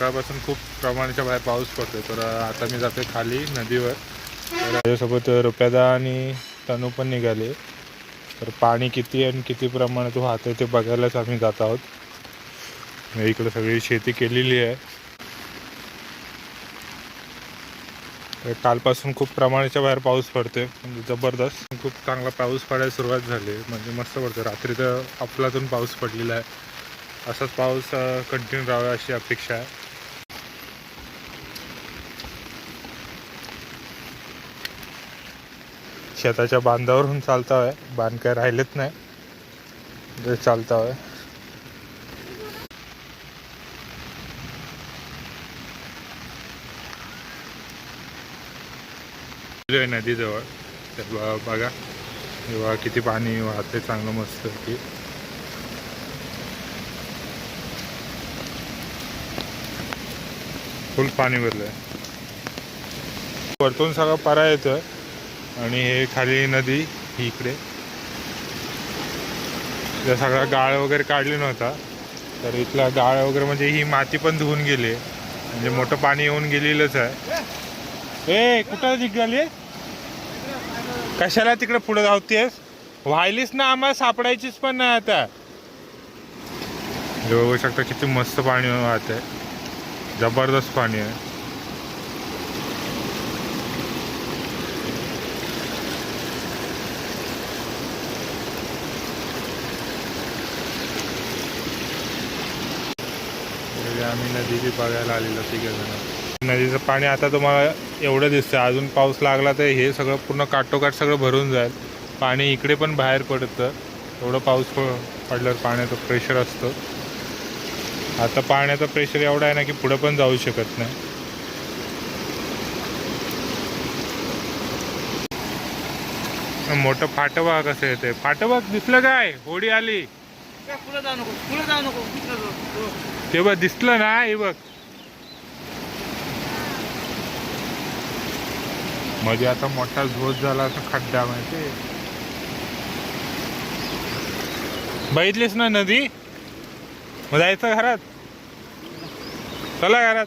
सकाळपासून खूप प्रमाणाच्या बाहेर पाऊस पडतो. तर आता मी जातोय खाली नदीवर. तर माझ्यासोबत रुपयादा आणि तनू पण निघाले. तर पाणी किती आणि किती प्रमाणात वाहतंय ते बघायलाच आम्ही जात आहोत. इकडे सगळी शेती केलेली आहे. कालपासून खूप प्रमाणाच्या बाहेर पाऊस पडतोय, म्हणजे जबरदस्त. खूप चांगला पाऊस पडायला सुरुवात झाली, म्हणजे मस्त पडतो. रात्री तर अफलातून पाऊस पडलेला आहे. असाच पाऊस कंटिन्यू राहावा अशी अपेक्षा आहे. शेताच्या बांधावरून चालता आहे, बांध काय राहिलेत नाही, चालता आहे. नदीजवळ तर बघा तेव्हा किती पाणी वाहते, चांगलं मस्त की फुल पाणी भरलंय. वरतून सगळं परा येतं आणि हे खाली नदी ही इकडे सगळा गाळ वगैरे काढले नव्हता, तर इथला गाळ वगैरे म्हणजे ही माती पण धुवून गेली, म्हणजे मोठं पाणी येऊन गेलेलंच आहे. ए कुठं निघाली, कशाला तिकडे पुढे धावतेस? व्हायलीस ना, आम्हाला सापडायचीच पण नाही आता. बघू शकता किती मस्त पाणी वाहत आहे, जबरदस्त पाणी आहे. आम्ही नदीची बघायला आलेलो तिघेजण. नदीचं पाणी आता तुम्हाला एवढं दिसतं, अजून पाऊस लागला तर हे सगळं पूर्ण काठोकाठ सगळं भरून जाईल. पाणी इकडे पण बाहेर पडतं, एवढं पाऊस पडल्यावर पाण्याचं प्रेशर असतं. आता पाण्याचं प्रेशर एवढं आहे ना की पुढं पण जाऊ शकत नाही. मोठं फाटवा कसं येते, फाटवा दिसलं काय? होडी आली ते बघ, दिसलं ना, हे बघ. मध्ये आता मोठा झोत झाला, असं खड्डा माहिती, बघितलीस ना नदी. मग जायचं घरात, चला घरात.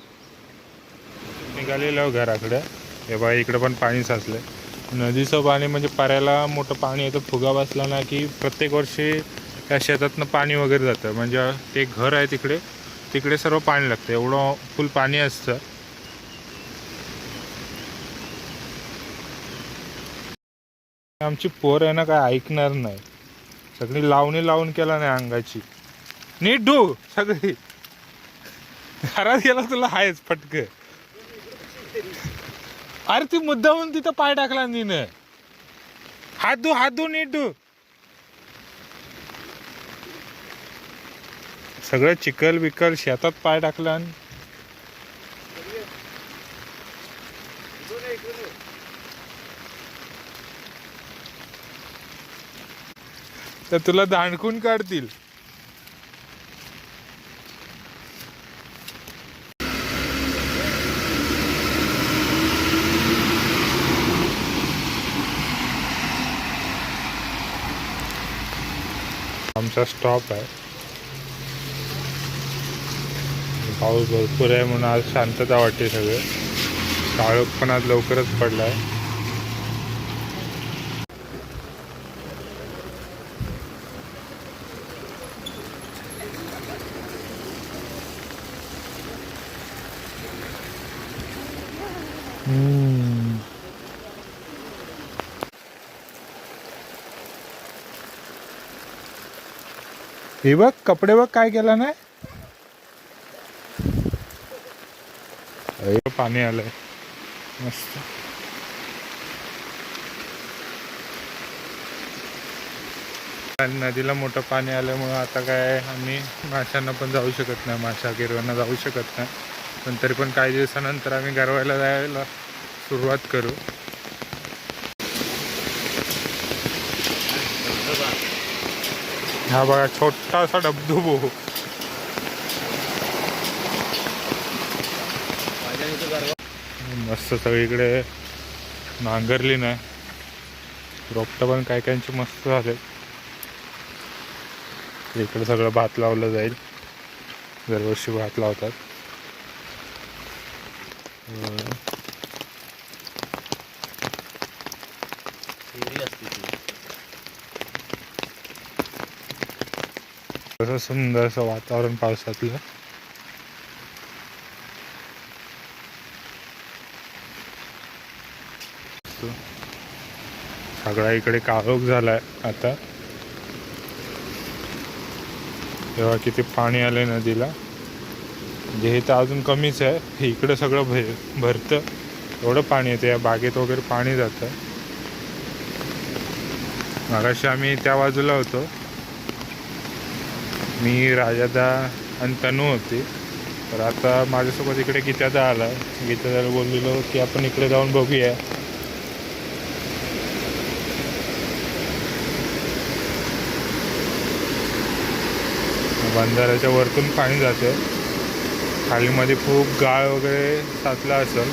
निघालेलो घराकडे. हे बघा इकडे पण पाणी साचलंय. नदीचं पाणी म्हणजे पाऱ्याला मोठं पाणी येतं. फुगा बसला ना की प्रत्येक वर्षी त्या शेतातनं पाणी वगैरे जातं, म्हणजे ते घर आहे तिकडे सर्व पाणी लागतं, एवढं फुल पाणी असतं. आमची पोर आहे ना काय ऐकणार नाही, सगळी लावणी लावून केला नाही अंगाची. नीट धू सगळी, घरात गेला तुला हायच फटक. अरे ती मुद्दाहून तिथं पाय टाकला तिनं. हात धू नीट धू. सगळं चिखल बिकल शेतात पाय टाकला. तर तुला दांडकून काढतील. आमचा स्टॉप आहे. पाऊस भरपूर आहे म्हणून आज शांतता वाटते. सगळे काळोख पण आज लवकरच पडलाय. हे बघ कपडे बघ काय केला नाही. पाणी आलंय मस्त. नदीला मोठं पाणी आल्यामुळं आता काय आम्ही माशांना पण जाऊ शकत नाही, माशा गिरवांना जाऊ शकत नाही. पण तरी पण काही दिवसानंतर आम्ही गरवायला जायला सुरुवात करू. हा बघा छोटासा धबधबो. मस्त सगळीकडे नांगरली नाही, रोपटं पण काय कायची मस्त झाले. इकडे सगळं भात लावलं जाईल, दरवर्षी भात लावतात. हिरवी असते ती. कसं सुंदर असं वातावरण पावसातलं. सगळा इकडे काळोख झालाय आता. तेव्हा किती पाणी आलंय नदीला, म्हणजे हे तर अजून कमीच आहे. इकडं सगळं भरतं, एवढं पाणी येतं. या बागेत वगैरे पाणी जातं. मगाशी आम्ही त्या बाजूला होतो, मी, राजादा आणि तनू होती. तर आता माझ्यासोबत इकडे गीतादा आला. गीतादाला बोललेलो की आपण इकडे जाऊन बघूया. बंधाऱ्याच्या वरतून पाणी जाते, खालीमध्ये खूप गाळ वगैरे साचला असेल.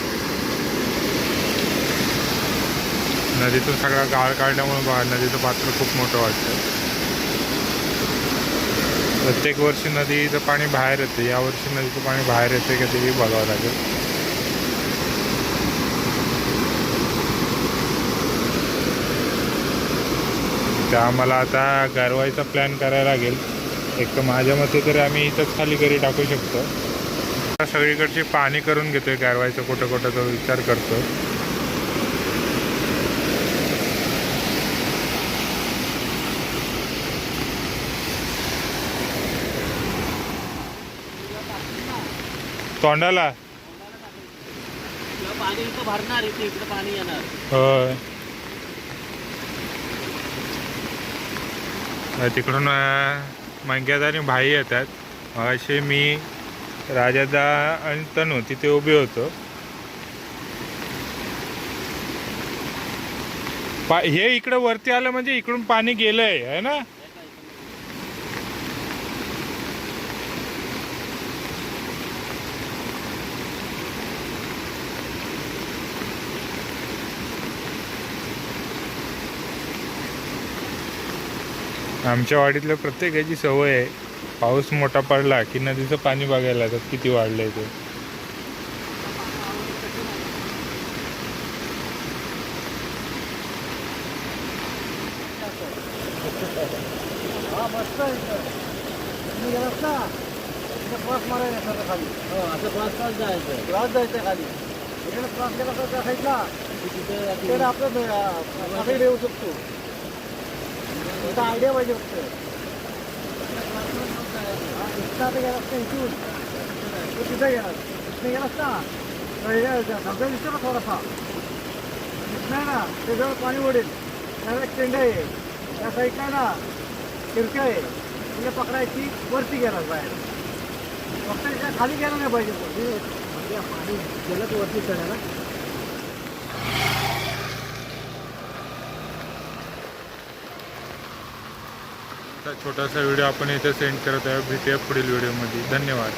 नदीतून सगळा गाळ काढल्यामुळे नदीचं पात्र खूप मोठं वाटतं. प्रत्येक वर्षी नदीचं पाणी बाहेर येते, यावर्षी नदीचं पाणी बाहेर येते का तेही बघावं लागेल. तर आम्हाला आता गारवायचा प्लॅन करायला लागेल. एक तर माझ्या मते तरी आम्ही इथंच खाली घरी टाकू शकतो. सगळीकडची पाणी करून घेतोय गारवायचं, कुठं कुठं तो विचार करतो. तोंडाला पाणी इथं भरणार, इथे इकडे पाणी येणार. होय. तिकडून मंग्यात आणि भाई येतात. असे मी, राजादा आणि तनू तिथे उभे होतो. हे इकडे वरती आलं म्हणजे इकडून पाणी गेलंय आहे ना. आमच्या वाडीतल्या प्रत्येकाची सवय आहे, पाऊस मोठा पडला की नदीचं पाणी बघायला जातात किती वाढलंय ते. असं क्लास जायचं खाली. इकडे क्लास केला तर त्या साईडला तिथे आपलं येऊ शकतो. आयडिया पाहिजे फक्त. गेला असता इथून तिथं गेला, तिथे गेला असता धबधबा दिसतो ना थोडासा, नाही ना, ते जवळ पाणी ओढेल. त्याला एक टेंड आहे, त्या साईडला ना खिडकी आहे, तिला पकडायची, वरती गेला बाहेर. फक्त त्याच्या खाली गेला नाही पाहिजे. पाणी गेलं तर वरती चढायला. छोटासा व्हिडिओ आपण इथे सेंड करत आहे. भेटूया पुढील व्हिडिओमध्ये. धन्यवाद.